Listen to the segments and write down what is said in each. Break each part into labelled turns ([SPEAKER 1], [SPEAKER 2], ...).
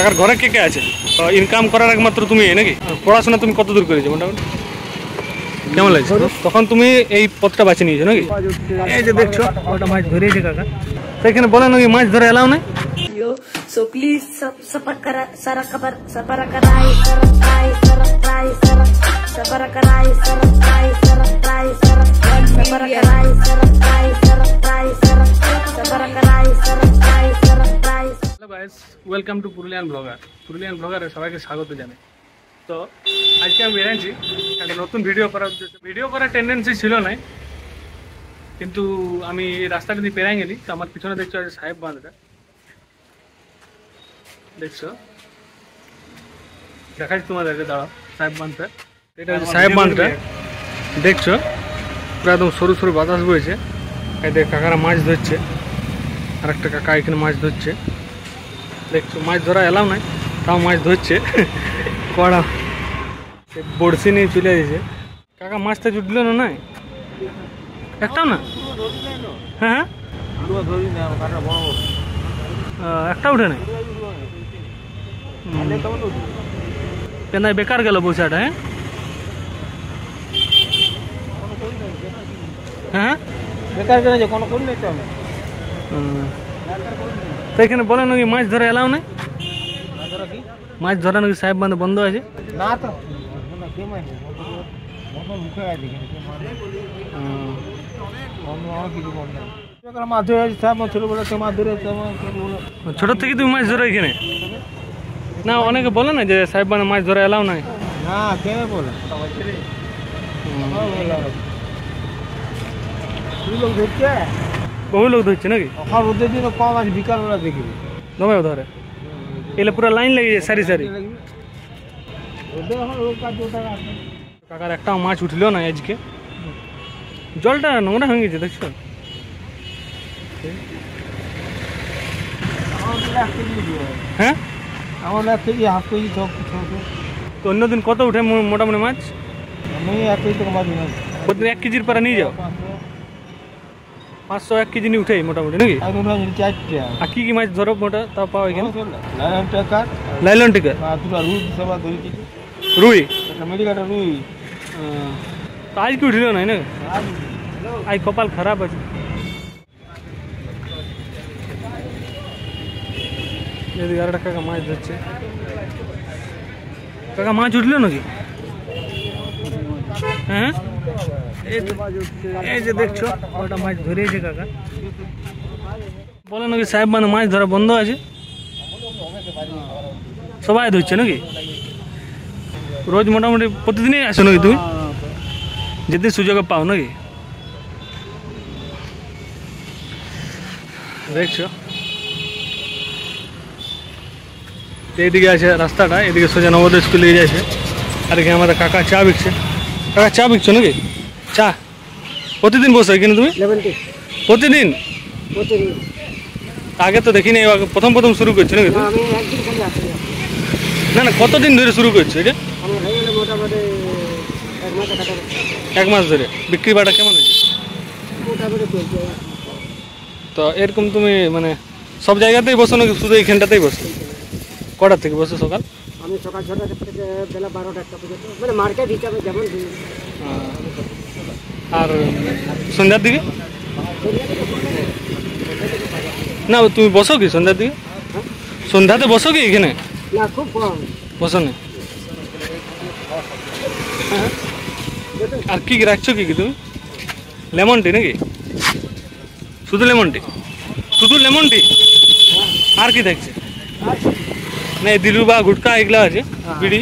[SPEAKER 1] কাকার ঘরে কে কে আছে? ইনকাম করার একমাত্র তুমি নাকি? পড়াশোনা তুমি কত দূর করেছো মোটামুটি? কেমন লাগছে তখন তুমি এই পথটা বাছে নিয়েছো নাকি? এই যে দেখছো ওটা মাছ ধরেছে কাকা, সেখানে বলে নাকি মাছ ধরে এলাও নাই।
[SPEAKER 2] So please subscribe.
[SPEAKER 1] Hello guys, welcome to Purulian blogger. Purulian ব্লগারে সবাইকে স্বাগত জানাই। তো আজকে আমি বেরিয়েছি একটা নতুন ভিডিও করার উদ্দেশ্যে। ভিডিও করার টেন্ডেন্সি ছিল না, কিন্তু আমি এই রাস্তাটা দিয়ে পেরাই গেলি। তো আমার পিছনে দেখছো আছে সাহেব বাঁধটা, দেখছো, দেখাচ্ছি তোমাদেরকে, দাঁড়াও। সাহেব বাঁধটা, এটা হচ্ছে সাহেব বাঁধটা, দেখছো পুরো একদম সরু সরু বাতাস বইছে। এই দেখ কাকারা মাছ ধরছে, আর একটা কাকা এখানে মাছ ধরছে, দেখছো। মাছ ধরা এলাও নাই, তাও মাছ ধরছে। কড়া বড়শি নিয়ে চলে যাচ্ছে কাকা। মাছটা জুটল না নাই একটাও না? হ্যাঁ একটা উঠে নাই, পেনায় বেকার গেল বৈশাটা। হ্যাঁ হ্যাঁ বেকার গেলে কোনো করি নাই তো আমি। তো এখানে বলে নাকি মাছ ধরে এলাও নাই, মাছ ধরা নাকি সাহেব বাঁধ বন্ধ আছে। না তো ছোট থেকে তুমি মাছ ধরো এখানে? না অনেকে বলে না যে সাহেব বাঁধে মাছ ধরা এলাও নাই। না কে বলে, বহু লোক ধরছে নাকি? কম আছে, বিকালবেলা দেখি দমে ধরে। এলে পুরো লাইন লেগে যায় সারি সারি। কাকার একটা মাছ উঠলো না আজকে, জলটা নোংরা হয়ে গেছে দেখছো। হ্যাঁ আমার এক কেজি হাফ কেজি তো অন্যদিন কত উঠে মোটামুটি মাছ? আমি 1 কেজি থেকে মাছ প্রতিদিন 1 কেজির পরে নিয়ে যাও। 500 1 কেজি নিয়ে উঠে মোটামুটি নাকি? আর কি কি মাছ ধরো মোটা তাও পাও এখানে? লাইলন টিকা, রুই, রুই। আজ কি উঠিল নাই না? আজ কপাল খারাপ আছে। এদিকে আর একটা কাকা মাছ ধরছে। কাকা মাছ উঠলো নাকি? হ্যাঁ এই যে দেখছো ওটা মাছ ধরেছে কাকা। বলে নাকি সাহেব বাঁধে মাছ ধরা বন্ধ আছে, সবাই ধরছে নাকি? রোজ মোটামুটি প্রতিদিনই আসো নাকি তুমি? যেদিন সুযোগে পাও নাকি? দেখছো এইদিকে আছে রাস্তাটা, এদিকে সোজা নবোদয় স্কুল লেগে যাচ্ছে। আর এখানে আমাদের কাকা চা বিকছে। কাকা চা বিকছো নাকি? চা প্রতিদিন বসো এখানে তুমি? প্রতিদিন? আগে তো দেখিনি, প্রথম প্রথম শুরু করছো নাকি তুমি? না না, কতদিন ধরে শুরু করছো এটা? 1 মাস ধরে। বিক্রি বাটা কেমন হয়েছে? তো এরকম তুমি মানে সব জায়গাতেই বসো নাকি শুধু এইখানটাতেই বসো? কটা থেকে বসো সকাল?
[SPEAKER 3] আমি সকাল 6টা থেকে বেলা 12টা পর্যন্ত, মানে মার্কেট হিসাবে যেমন।
[SPEAKER 1] আর সন্ধ্যার দিকে? না তুমি বসো কি সন্ধ্যার দিকে? সন্ধ্যাতে বসো কি এখানে?
[SPEAKER 3] না খুব কম
[SPEAKER 1] বসো না। আর কি রাখছো কি তুমি? লেমন টি নাকি? শুধু লেমন টি? শুধু লেমন টি আর কি দেখছে? না দিলু বা গুটকা এগুলা আছে, বিড়ি।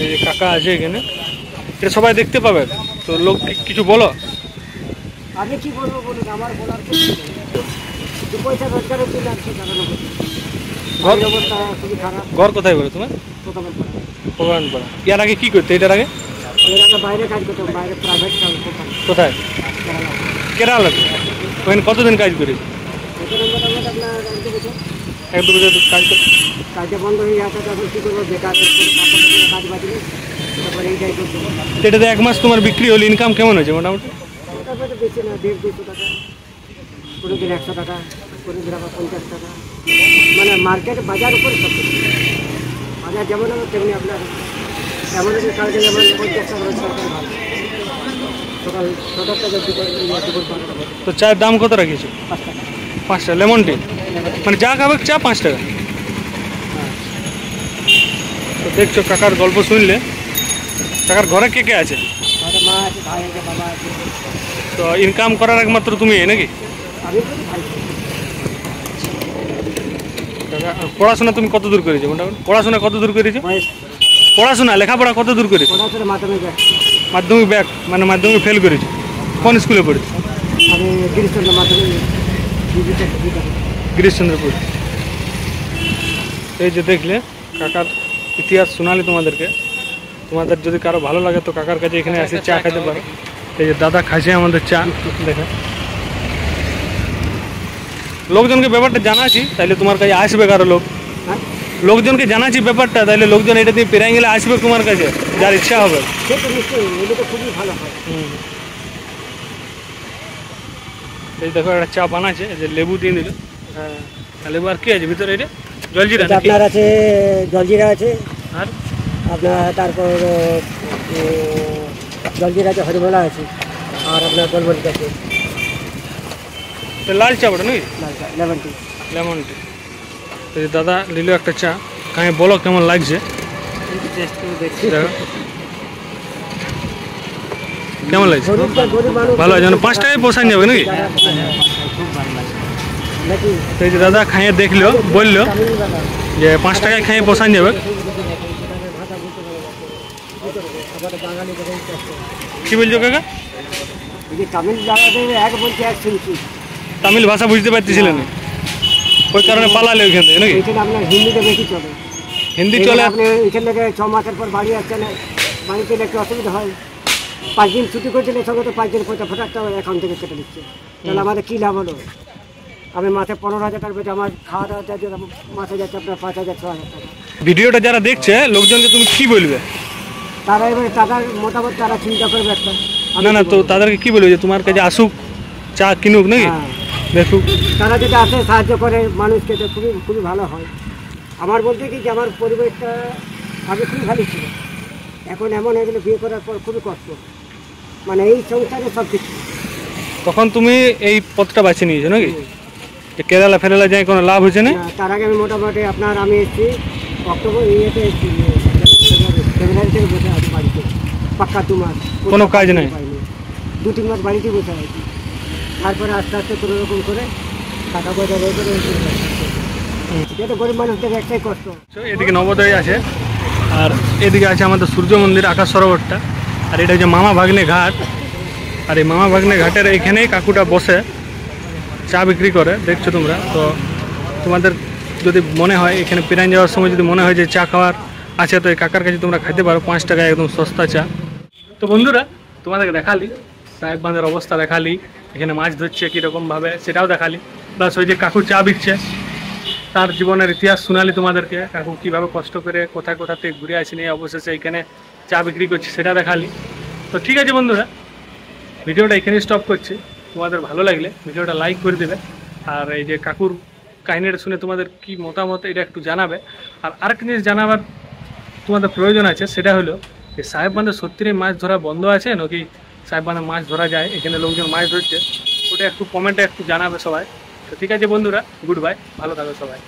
[SPEAKER 1] এই যে কাকা আছে এখানে, এটা সবাই দেখতে পাবে। তো লোক কিছু বলো।
[SPEAKER 3] আমি কি বলবো বলুন, আমার বলার দু পয়সা রোজগারের জন্য আর কি জানানো। অবস্থা খুবই খারাপ।
[SPEAKER 1] ঘর কোথায় বলো তোমার? ভগবানপাড়া। এর আগে কি করতে? এটার আগে?
[SPEAKER 3] এর আগে বাইরে কাজ করতাম, বাইরে প্রাইভেট কাজ করতাম।
[SPEAKER 1] কোথায়? কেরালা। ওখানে কতদিন কাজ করেছি? 1-2 বছর কাজ করতে
[SPEAKER 3] কাজটা বন্ধ হয়ে গেছে, তখন কী করবো, বেকার কাজ বাঁচলে তারপরে এইটাই করতে।
[SPEAKER 1] এটাতে 1 মাস তোমার বিক্রি হলে ইনকাম কেমন হয়েছে মোটামুটি?
[SPEAKER 3] মোটামুটি বেশি না, 150-200 টাকা, কোনোদিন 100 টাকা। পনির আবার 50 টাকা, মানে মার্কেট বাজার উপরে সব কিছু। বাজার যেমন হবে তেমনি আপনার এমন কি কালকে যেমন 50 টাকা রোজগার করে ভালো, সকাল 6টা থেকে দুপুর 12টা পর্যন্ত
[SPEAKER 1] তো চায়ের দাম কত রাখিয়েছো?
[SPEAKER 3] 5 টাকা।
[SPEAKER 1] 5 টাকা লেমন টি, মানে যা খাবে চা 5 টাকা। তো দেখছো কাকার গল্প শুনলে, কাকার ঘরে কে কে আছে?
[SPEAKER 3] ঘরে মা আছে, ভাই আছে, বাবা আছে।
[SPEAKER 1] তো ইনকাম করার একমাত্র তুমি নাকি?
[SPEAKER 3] আমি করি, ভাই করি।
[SPEAKER 1] কাকা পড়াশোনা তুমি কত দূর করেছো? মোটামুটি পড়াশোনা কত দূর করেছো?
[SPEAKER 3] বয়স
[SPEAKER 1] পড়াশোনা লেখাপড়া কত দূর করেছো?
[SPEAKER 3] পড়াশোনা মাধ্যমিক ব্যাস।
[SPEAKER 1] মাধ্যমিক ব্যাক, মানে মাধ্যমিক ফেল করেছো। কোন স্কুলে পড়েছো?
[SPEAKER 3] আমি গিরিশচন্দ্র মাধ্যমিক
[SPEAKER 1] গিরিশচন্দ্রপুর। এই যে দেখলে কাকার ইতিহাস শোনালি তোমাদেরকে। তোমাদের যদি কারো ভালো লাগে তো কাকার কাছে এখানে এসে চা খেতে পারো। এই যে দাদা খাইছে আমাদের চা, দেখে লোকজনকে ব্যাপারটা জানাচ্ছি, তাইলে তোমার কাছে আসবে কারো লোক।
[SPEAKER 3] হ্যাঁ,
[SPEAKER 1] লোকজনকে জানাচ্ছি ব্যাপারটা, তাইলে লোকজন এটা দিয়ে পেরাই গেলে আসবে তোমার কাছে, যার ইচ্ছা হবে।
[SPEAKER 3] সে তো নিশ্চয়ই, এগুলো তো খুবই ভালো হয়।
[SPEAKER 1] এই দেখো একটা চা বানাচ্ছে, এই যে লেবু দিয়ে দিল।
[SPEAKER 3] হ্যাঁ,
[SPEAKER 1] লেবু আর কি আছে ভিতরে? এটা জলজিরা
[SPEAKER 3] এটা
[SPEAKER 1] নাকি?
[SPEAKER 3] আপনার আছে জলজিরা আছে,
[SPEAKER 1] আর
[SPEAKER 3] আপনার তারপর জলজিরা আছে, হরিমলা আছে, আর আপনার গোলমরিচ আছে,
[SPEAKER 1] লাল চা ওটা নাকি?
[SPEAKER 3] Lemon tea.
[SPEAKER 1] Lemon tea. এই যে দাদা নিল একটা চা, কাঁয়ে বলো কেমন লাগছে?
[SPEAKER 3] টেস্ট করে দেখছি।
[SPEAKER 1] দেখো কেমন লাগছে?
[SPEAKER 3] গরিব মানুষ
[SPEAKER 1] ভালো আছে, মানে 5 টাকায় পোষান যাবে নাকি?
[SPEAKER 3] খুব ভালো লাগে নাকি?
[SPEAKER 1] তো এই যে দাদা খাইয়ে দেখলো, বললো
[SPEAKER 3] তামিলবালা।
[SPEAKER 1] যে 5 টাকায় খাইয়ে পোষান যাবে।
[SPEAKER 3] আমাদের বাঙালি দেখেন কষ্ট।
[SPEAKER 1] কি বলছো কাকা?
[SPEAKER 3] এই যে তামিল জায়গাতে এক বলছে এক শুনছি,
[SPEAKER 1] তামিল ভাষা বুঝতে পারতেছিলেন না, ওই কারণে পালালে ওইখান থেকে নাকি?
[SPEAKER 3] এখানে আপনার হিন্দিতে বেশি চলে।
[SPEAKER 1] হিন্দি চলে।
[SPEAKER 3] আপনি এখান থেকে 6 মাসের পর বাড়ি আসছেন, বাড়িতে এলে একটু অসুবিধা হয়। 5 দিন ছুটি করে দিলে সঙ্গে তো 5 দিন পয়সা ফটাকটা অ্যাকাউন্ট থেকে কেটে দিচ্ছে। তাহলে আমাদের কী লাভ হলো? আমি মাসে 15,000 টাকার বেশি আমার খাওয়া দাওয়া যাচ্ছে, মাসে যাচ্ছে আপনার 5,000 6,000 টাকা।
[SPEAKER 1] ভিডিওটা যারা দেখছে লোকজনকে তুমি কি বলবে?
[SPEAKER 3] তারা এবারে টাকার মোটামুটি তারা চিন্তা করবে একটা।
[SPEAKER 1] না না, তো তাদেরকে কি বলবে যে তোমার কাছে আসুক, চা কিনুক নাকি,
[SPEAKER 3] হ্যাঁ,
[SPEAKER 1] দেখুক?
[SPEAKER 3] তারা যদি আসে সাহায্য করে মানুষকে, তো খুবই খুবই ভালো হয়। আমার বলতে কি যে আমার পরিবেশটা আগে খুবই ভালো ছিল, এখন এমন হয়ে গেলে বিয়ে করার পর খুবই কষ্ট, মানে এই সংসারে সব কিছু।
[SPEAKER 1] তখন তুমি এই পথটা বাছে নিয়েছো নাকি? যে কেরালা ফেরালা যায় কোনো লাভ হয়েছে না?
[SPEAKER 3] তার আগে আমি মোটামুটি আপনার আমি এসেছি অক্টোবর ইয়েতে এসেছি, ফেব্রুয়ারি থেকে বসে আছি বাড়িতে, পাক্কা 2 মাস
[SPEAKER 1] কোনো কাজ নাই?
[SPEAKER 3] 2-3 মাস বাড়িতেই বসে আছি। তারপরে আস্তে আস্তে কোনো রকম করে টাকা পয়সা রয়ে করে যেহেতু গরিব মানুষদের একটাই কষ্ট।
[SPEAKER 1] তো এদিকে নবোদয় আছে, আর এদিকে আছে আমাদের সূর্য মন্দির, আকাশ সরোবরটা, আর এটা হচ্ছে মামা ভাগ্নে ঘাট। আর এই মামা ভাগ্নে ঘাটের এইখানেই কাকুটা বসে চা বিক্রি করে, দেখছো তোমরা। তো তোমাদের যদি মনে হয় এখানে পিরান যাওয়ার সময় যদি মনে হয় যে চা খাওয়ার আছে, তো এই কাকার কাছে তোমরা খাইতে পারো, 5 টাকায় একদম সস্তা চা। তো বন্ধুরা তোমাদেরকে দেখালি সাহেব বাঁধের অবস্থা, দেখালি এখানে মাছ ধরছে কীরকমভাবে সেটাও দেখালি, প্লাস ওই যে কাকু চা বিকছে তার জীবনের ইতিহাস শোনালি তোমাদেরকে, কাকু কীভাবে কষ্ট করে কোথায় কোথা থেকে ঘুরে আসেনি অবশেষে এখানে চা বিক্রি করছে সেটা দেখালি। তো ঠিক আছে বন্ধুরা, ভিডিওটা এখানেই স্টপ করছি। তোমাদের ভালো লাগলে ভিডিওটা লাইক করে দেবে, আর এই যে কাকুর কাহিনীটা শুনে তোমাদের কি মতামত এটা একটু জানাবে। আর আরেকটা জিনিস জানাবার তোমাদের প্রয়োজন আছে, সেটা হলো যে সাহেব বাঁধে সত্যিই মাছ ধরা বন্ধ আছে নাকি সাহেব বাঁধে মাছ ধরা যায়, এখানে লোকজন মাছ ধরছে, ওটা একটু কমেন্টে একটু জানাবে সবাই। তো ঠিক আছে বন্ধুরা, গুড বাই, ভালো থাকো সবাই।